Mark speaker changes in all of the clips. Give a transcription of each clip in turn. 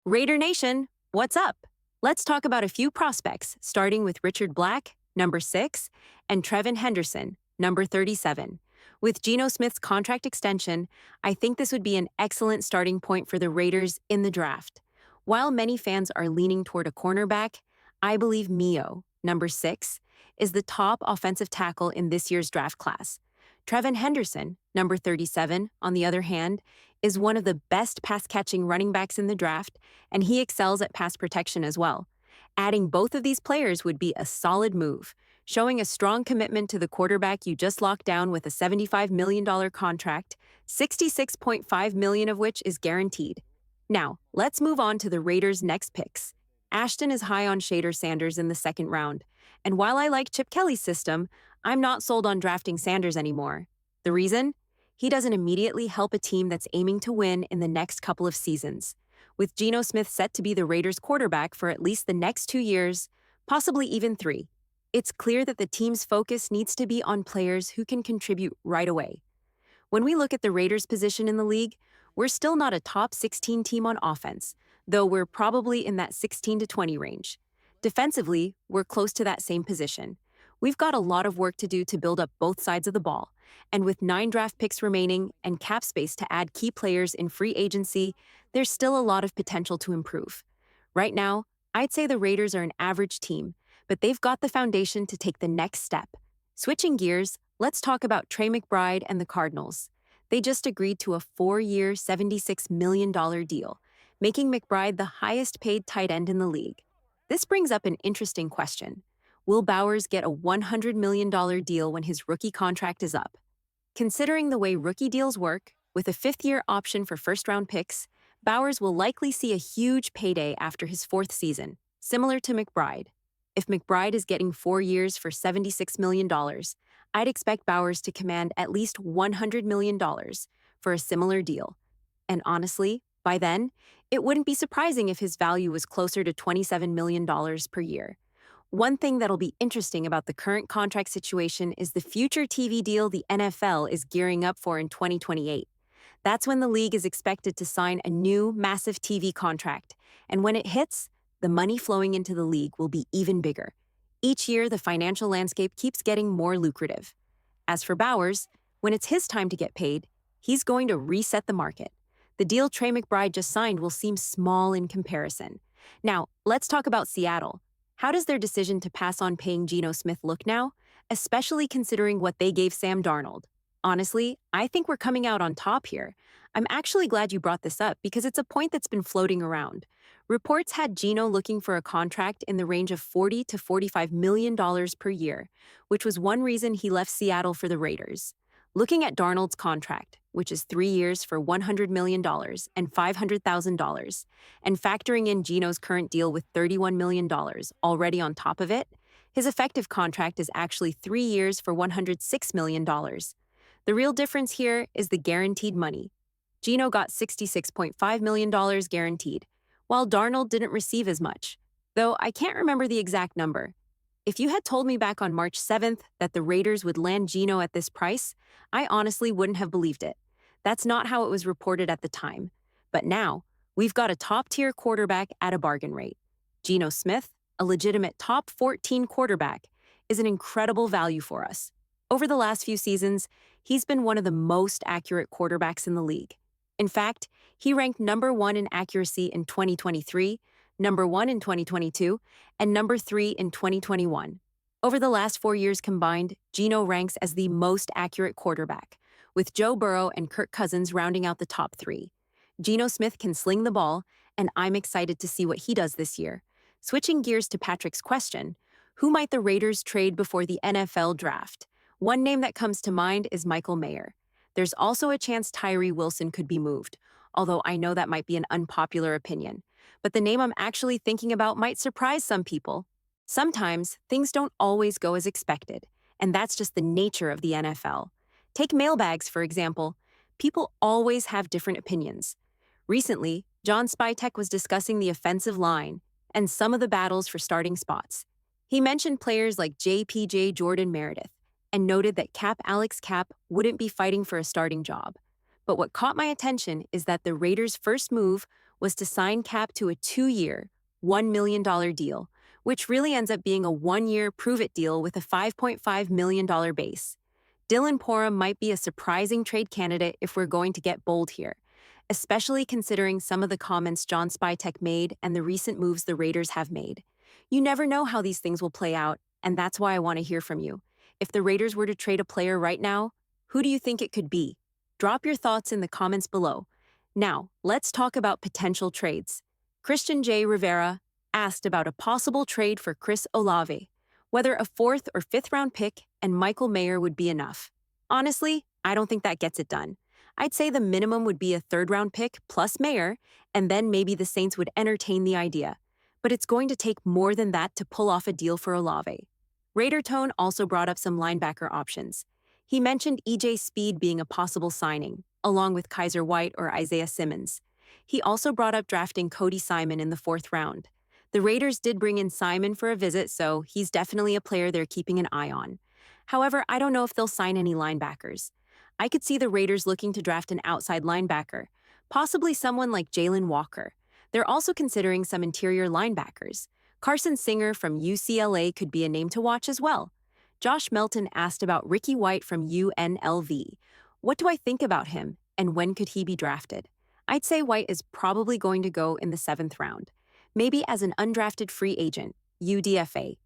Speaker 1: Raider Nation, what's up? Let's talk about a few prospects, starting with Richard Black, number 6, and Trevin Henderson, number 37. With Gino Smith's contract extension, I think this would be an excellent starting point for the Raiders in the draft. While many fans are leaning toward a cornerback, I believe Mio, number 6, is the top offensive tackle in this year's draft class. Trevin Henderson, number 37, on the other hand, is one of the best pass-catching running backs in the draft, and he excels at pass protection as well. Adding both of these players would be a solid move, showing a strong commitment to the quarterback you just locked down with a $75 million contract, $66.5 million of which is guaranteed. Now, let's move on to the Raiders' next picks. Ashton is high on Shedeur Sanders in the second round, and while I like Chip Kelly's system, I'm not sold on drafting Sanders anymore. The reason? He doesn't immediately help a team that's aiming to win in the next couple of seasons. With Gino Smith set to be the Raiders' quarterback for at least the next 2 years, possibly even 3, it's clear that the team's focus needs to be on players who can contribute right away. When we look at the Raiders' position in the league, we're still not a top 16 team on offense, though we're probably in that 16 to 20 range. Defensively, we're close to that same position. We've got a lot of work to do to build up both sides of the ball, and with 9 draft picks remaining and cap space to add key players in free agency, there's still a lot of potential to improve. Right now, I'd say the Raiders are an average team, but they've got the foundation to take the next step. Switching gears, let's talk about Trey McBride and the Cardinals. They just agreed to a 4-year, $76 million deal, making McBride the highest-paid tight end in the league. This brings up an interesting question. Will Bowers get a $100 million deal when his rookie contract is up? Considering the way rookie deals work, with a 5th-year option for first-round picks, Bowers will likely see a huge payday after his 4th season, similar to McBride. If McBride is getting 4 years for $76 million, I'd expect Bowers to command at least $100 million for a similar deal. And honestly, by then, it wouldn't be surprising if his value was closer to $27 million per year. One thing that'll be interesting about the current contract situation is the future TV deal the NFL is gearing up for in 2028. That's when the league is expected to sign a new, massive TV contract, and when it hits, the money flowing into the league will be even bigger. Each year, the financial landscape keeps getting more lucrative. As for Bowers, when it's his time to get paid, he's going to reset the market. The deal Trey McBride just signed will seem small in comparison. Now, let's talk about Seattle. How does their decision to pass on paying Gino Smith look now, especially considering what they gave Sam Darnold? Honestly, I think we're coming out on top here. I'm actually glad you brought this up because it's a point that's been floating around. Reports had Gino looking for a contract in the range of $40 to $45 million per year, which was one reason he left Seattle for the Raiders. Looking at Darnold's contract, which is 3 years for $100 million and $500,000, and factoring in Gino's current deal with $31 million already on top of it, his effective contract is actually 3 years for $106 million. The real difference here is the guaranteed money. Gino got $66.5 million guaranteed, while Darnold didn't receive as much, though I can't remember the exact number. If you had told me back on March 7th that the Raiders would land Gino at this price, I honestly wouldn't have believed it. That's not how it was reported at the time. But now, we've got a top-tier quarterback at a bargain rate. Gino Smith, a legitimate top 14 quarterback, is an incredible value for us. Over the last few seasons, he's been one of the most accurate quarterbacks in the league. In fact, he ranked number 1 in accuracy in 2023, number 1 in 2022, and number 3 in 2021. Over the last 4 years combined, Gino ranks as the most accurate quarterback, with Joe Burrow and Kirk Cousins rounding out the top 3. Gino Smith can sling the ball, and I'm excited to see what he does this year. Switching gears to Patrick's question, who might the Raiders trade before the NFL draft? One name that comes to mind is Michael Mayer. There's also a chance Tyree Wilson could be moved, although I know that might be an unpopular opinion. But the name I'm actually thinking about might surprise some people. Sometimes, things don't always go as expected, and that's just the nature of the NFL. Take mailbags, for example. People always have different opinions. Recently, John Spytek was discussing the offensive line and some of the battles for starting spots. He mentioned players like JPJ Jordan Meredith and noted that Alex Cap wouldn't be fighting for a starting job. But what caught my attention is that the Raiders' first move was to sign Cap to a 2-year, $1 million deal, which really ends up being a 1-year prove-it deal with a $5.5 million base. Dylan Parham might be a surprising trade candidate if we're going to get bold here, especially considering some of the comments John Spytek made and the recent moves the Raiders have made. You never know how these things will play out, and that's why I want to hear from you. If the Raiders were to trade a player right now, who do you think it could be? Drop your thoughts in the comments below. Now, let's talk about potential trades. Christian J. Rivera asked about a possible trade for Chris Olave, whether a 4th or 5th round pick and Michael Mayer would be enough. Honestly, I don't think that gets it done. I'd say the minimum would be a 3rd round pick plus Mayer, and then maybe the Saints would entertain the idea. But it's going to take more than that to pull off a deal for Olave. Raider Tone also brought up some linebacker options. He mentioned EJ Speed being a possible signing, along with Kaiser White or Isaiah Simmons. He also brought up drafting Cody Simon in the 4th round. The Raiders did bring in Simon for a visit, so he's definitely a player they're keeping an eye on. However, I don't know if they'll sign any linebackers. I could see the Raiders looking to draft an outside linebacker, possibly someone like Jalen Walker. They're also considering some interior linebackers. Carson Singer from UCLA could be a name to watch as well. Josh Melton asked about Ricky White from UNLV. What do I think about him, and when could he be drafted? I'd say White is probably going to go in the 7th round, maybe as an undrafted free agent, UDFA.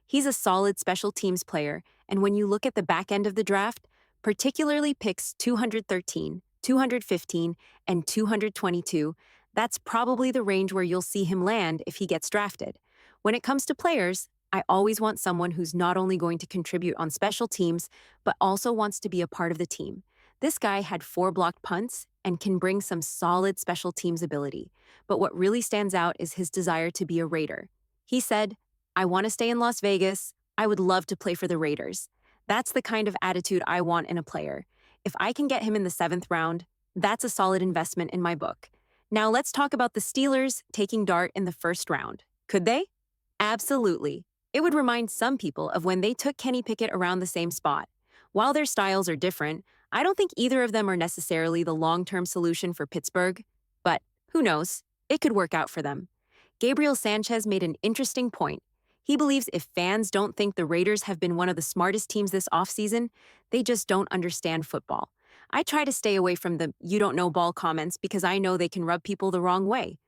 Speaker 1: He's a solid special teams player, and when you look at the back end of the draft, particularly picks 213, 215, and 222, that's probably the range where you'll see him land if he gets drafted. When it comes to players, I always want someone who's not only going to contribute on special teams, but also wants to be a part of the team. This guy had 4 blocked punts and can bring some solid special teams ability. But what really stands out is his desire to be a Raider. He said, "I want to stay in Las Vegas. I would love to play for the Raiders." That's the kind of attitude I want in a player. If I can get him in the 7th round, that's a solid investment in my book. Now let's talk about the Steelers taking Dart in the 1st round. Could they? Absolutely. It would remind some people of when they took Kenny Pickett around the same spot. While their styles are different, I don't think either of them are necessarily the long-term solution for Pittsburgh. But who knows? It could work out for them. Gabriel Sanchez made an interesting point. He believes if fans don't think the Raiders have been one of the smartest teams this offseason, they just don't understand football. I try to stay away from the "you don't know ball" comments because I know they can rub people the wrong way.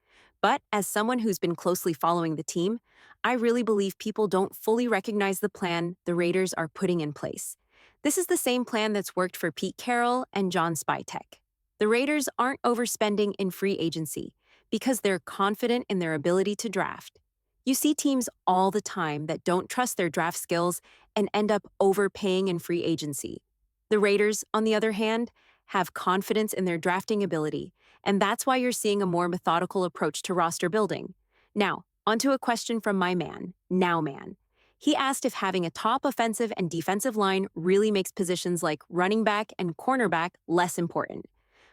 Speaker 1: But as someone who's been closely following the team, I really believe people don't fully recognize the plan the Raiders are putting in place. This is the same plan that's worked for Pete Carroll and John Spytek. The Raiders aren't overspending in free agency because they're confident in their ability to draft. You see teams all the time that don't trust their draft skills and end up overpaying in free agency. The Raiders, on the other hand, have confidence in their drafting ability, and that's why you're seeing a more methodical approach to roster building. Now, onto a question from my man, Nowman. He asked if having a top offensive and defensive line really makes positions like running back and cornerback less important.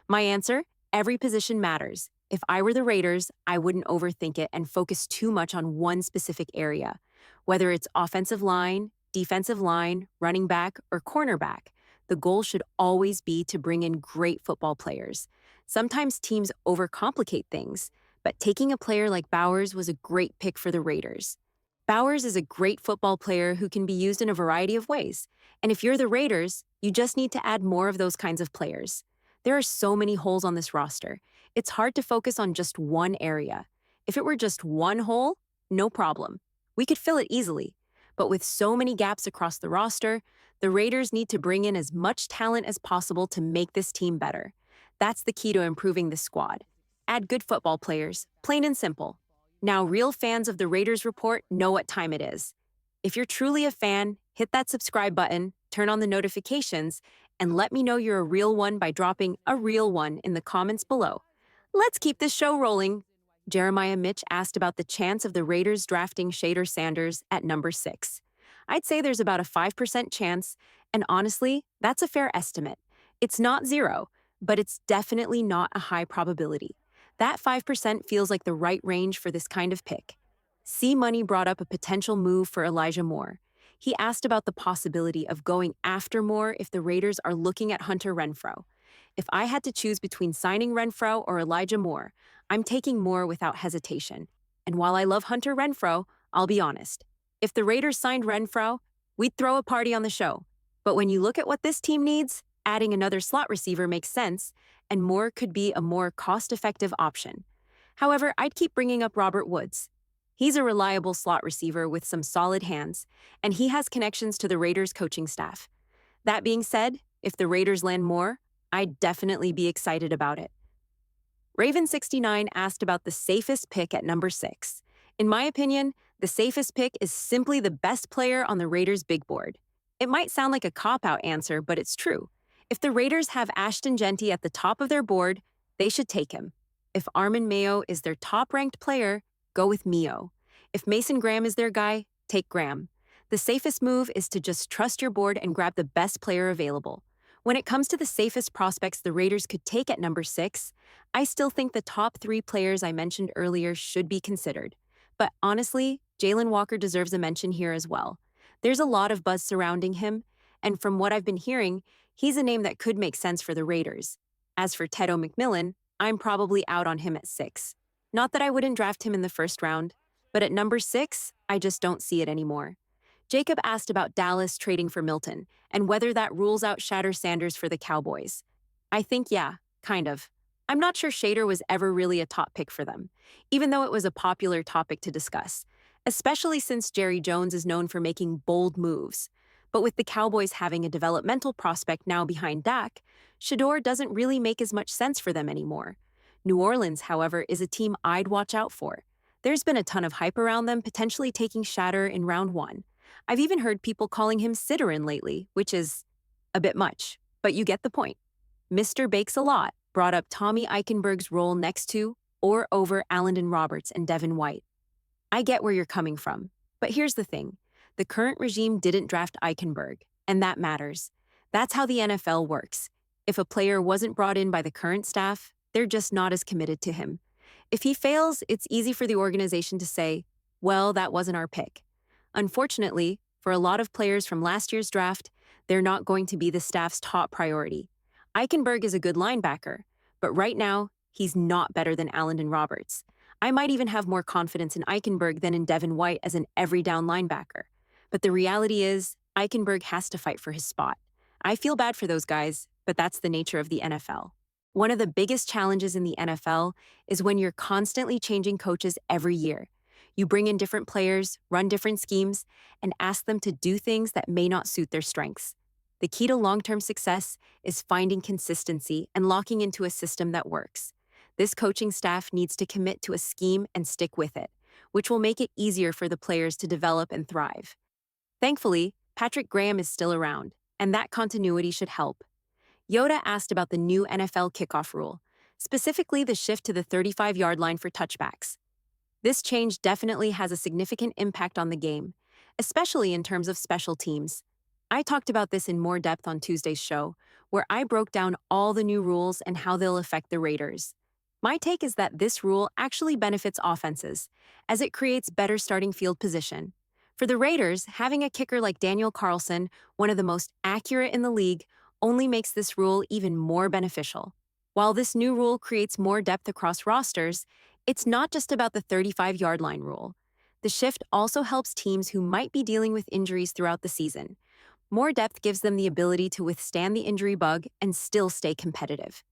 Speaker 1: My answer, every position matters. If I were the Raiders, I wouldn't overthink it and focus too much on one specific area. Whether it's offensive line, defensive line, running back, or cornerback, the goal should always be to bring in great football players. Sometimes teams overcomplicate things, but taking a player like Bowers was a great pick for the Raiders. Bowers is a great football player who can be used in a variety of ways. And if you're the Raiders, you just need to add more of those kinds of players. There are so many holes on this roster. It's hard to focus on just one area. If it were just one hole, no problem. We could fill it easily. But with so many gaps across the roster, the Raiders need to bring in as much talent as possible to make this team better. That's the key to improving this squad. Add good football players, plain and simple. Now, real fans of the Raiders Report know what time it is. If you're truly a fan, hit that subscribe button, turn on the notifications, and let me know you're a real one by dropping a real one in the comments below. Let's keep this show rolling. Jeremiah Mitch asked about the chance of the Raiders drafting Shedeur Sanders at number 6. I'd say there's about a 5% chance, and honestly, that's a fair estimate. It's not 0, but it's definitely not a high probability. That 5% feels like the right range for this kind of pick. C Money brought up a potential move for Elijah Moore. He asked about the possibility of going after Moore if the Raiders are looking at Hunter Renfrow. If I had to choose between signing Renfrow or Elijah Moore, I'm taking Moore without hesitation. And while I love Hunter Renfrow, I'll be honest. If the Raiders signed Renfrow, we'd throw a party on the show. But when you look at what this team needs, adding another slot receiver makes sense, and Moore could be a more cost-effective option. However, I'd keep bringing up Robert Woods. He's a reliable slot receiver with some solid hands, and he has connections to the Raiders coaching staff. That being said, if the Raiders land Moore, I'd definitely be excited about it. Raven69 asked about the safest pick at number 6. In my opinion, the safest pick is simply the best player on the Raiders' big board. It might sound like a cop-out answer, but it's true. If the Raiders have Ashton Genty at the top of their board, they should take him. If Armin Mayo is their top-ranked player, go with Mio. If Mason Graham is their guy, take Graham. The safest move is to just trust your board and grab the best player available. When it comes to the safest prospects the Raiders could take at number 6, I still think the top 3 players I mentioned earlier should be considered. But honestly, Jalen Walker deserves a mention here as well. There's a lot of buzz surrounding him, and from what I've been hearing, he's a name that could make sense for the Raiders. As for Tedo McMillan, I'm probably out on him at 6. Not that I wouldn't draft him in the first round, but at number 6, I just don't see it anymore. Jacob asked about Dallas trading for Milton and whether that rules out Shedeur Sanders for the Cowboys. I think yeah, kind of. I'm not sure Shedeur was ever really a top pick for them, even though it was a popular topic to discuss, especially since Jerry Jones is known for making bold moves. But with the Cowboys having a developmental prospect now behind Dak, Shedeur doesn't really make as much sense for them anymore. New Orleans, however, is a team I'd watch out for. There's been a ton of hype around them potentially taking Shedeur in round 1. I've even heard people calling him Sitterin lately, which is a bit much, but you get the point. Mr. Bakes a Lot brought up Tommy Eichenberg's role next to or over Allen Roberts and Devin White. I get where you're coming from, but here's the thing. The current regime didn't draft Eichenberg, and that matters. That's how the NFL works. If a player wasn't brought in by the current staff, they're just not as committed to him. If he fails, it's easy for the organization to say, well, that wasn't our pick. Unfortunately, for a lot of players from last year's draft, they're not going to be the staff's top priority. Eichenberg is a good linebacker, but right now, he's not better than Allen Roberts. I might even have more confidence in Eichenberg than in Devin White as an every-down linebacker. But the reality is, Eichenberg has to fight for his spot. I feel bad for those guys, but that's the nature of the NFL. One of the biggest challenges in the NFL is when you're constantly changing coaches every year. You bring in different players, run different schemes, and ask them to do things that may not suit their strengths. The key to long-term success is finding consistency and locking into a system that works. This coaching staff needs to commit to a scheme and stick with it, which will make it easier for the players to develop and thrive. Thankfully, Patrick Graham is still around, and that continuity should help. Yoda asked about the new NFL kickoff rule, specifically the shift to the 35-yard line for touchbacks. This change definitely has a significant impact on the game, especially in terms of special teams. I talked about this in more depth on Tuesday's show, where I broke down all the new rules and how they'll affect the Raiders. My take is that this rule actually benefits offenses, as it creates better starting field position. For the Raiders, having a kicker like Daniel Carlson, one of the most accurate in the league, only makes this rule even more beneficial. While this new rule creates more depth across rosters, it's not just about the 35-yard line rule. The shift also helps teams who might be dealing with injuries throughout the season. More depth gives them the ability to withstand the injury bug and still stay competitive.